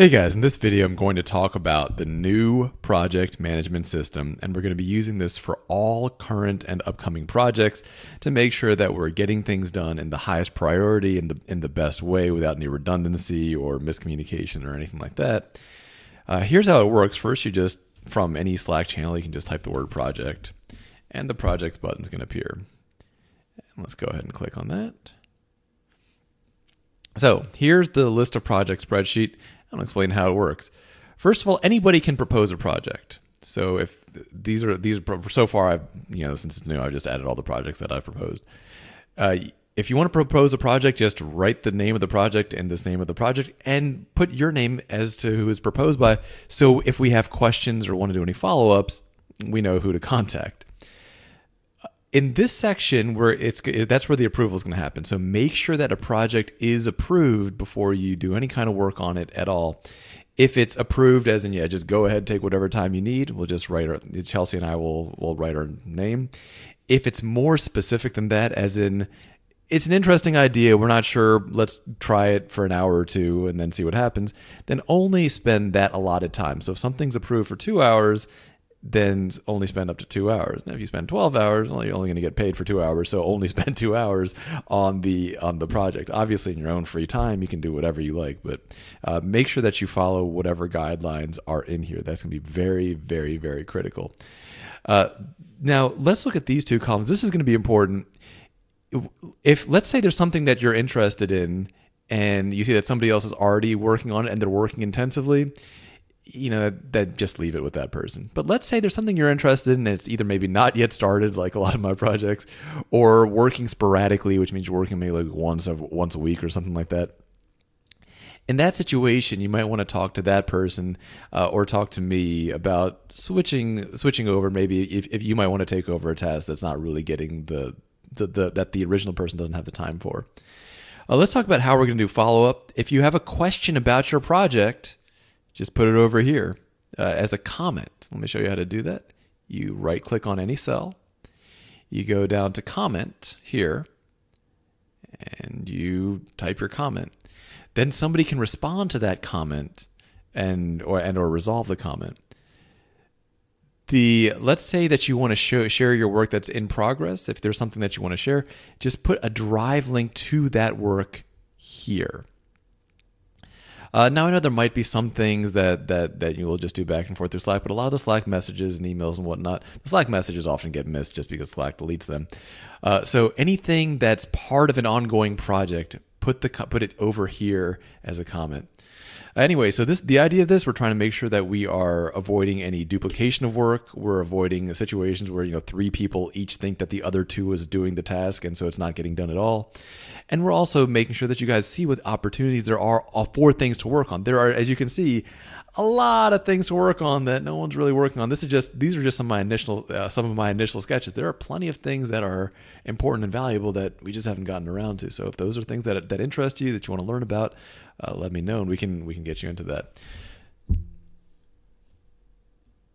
Hey guys, in this video I'm going to talk about the new project management system, and we're going to be using this for all current and upcoming projects to make sure that we're getting things done in the highest priority and in the best way without any redundancy or miscommunication or anything like that. Here's how it works. First, you just, from any Slack channel, you can just type the word project and the projects button is going to appear. And let's go ahead and click on that. So here's the list of project spreadsheet. I'll explain how it works. First of all, anybody can propose a project. So if these are so far, since it's new, I've just added all the projects that I've proposed. If you want to propose a project, just write the name of the project and this name of the project and put your name as to who is proposed by. So if we have questions or want to do any follow-ups, we know who to contact. In this section, that's where the approval is going to happen. So make sure that a project is approved before you do any kind of work on it at all. If it's approved, as in, just go ahead, take whatever time you need. We'll just write, Chelsea and I will write our name. If it's more specific than that, as in, it's an interesting idea, we're not sure, let's try it for an hour or two and then see what happens, then only spend that allotted time. So if something's approved for 2 hours, then only spend up to 2 hours. Now, if you spend 12 hours, well, you're only going to get paid for 2 hours, so only spend 2 hours on the project. Obviously, in your own free time, you can do whatever you like, but make sure that you follow whatever guidelines are in here. That's going to be very, very, very critical. Now, let's look at these two columns. This is going to be important. If, let's say there's something that you're interested in, and you see that somebody else is already working on it, and they're working intensively, that just leave it with that person. But let's say there's something you're interested in and it's either maybe not yet started, like a lot of my projects, or working sporadically, which means you're working maybe like once a week or something like that. In that situation, you might want to talk to that person or talk to me about switching over. Maybe if you might want to take over a task that's not really getting that the original person doesn't have the time for. Let's talk about how we're going to do follow-up. If you have a question about your project, just put it over here as a comment. Let me show you how to do that. You right-click on any cell. You go down to comment here, and you type your comment. Then somebody can respond to that comment or resolve the comment. Let's say that you want to share your work that's in progress. If there's something that you want to share, just put a drive link to that work here. Now, I know there might be some things that you will just do back and forth through Slack, but a lot of the Slack messages and emails and whatnot, the Slack messages often get missed just because Slack deletes them. So anything that's part of an ongoing project, put it over here as a comment. Anyway, so the idea of this, we're trying to make sure that we are avoiding any duplication of work. We're avoiding situations where 3 people each think that the other 2 is doing the task, and so it's not getting done at all. And we're also making sure that you guys see what opportunities there are for things to work on. There are, as you can see, a lot of things to work on that no one's really working on. These are just some of my initial sketches. There are plenty of things that are important and valuable that we just haven't gotten around to. So if those are things that interest you, that you want to learn about, let me know, and we can get you into that.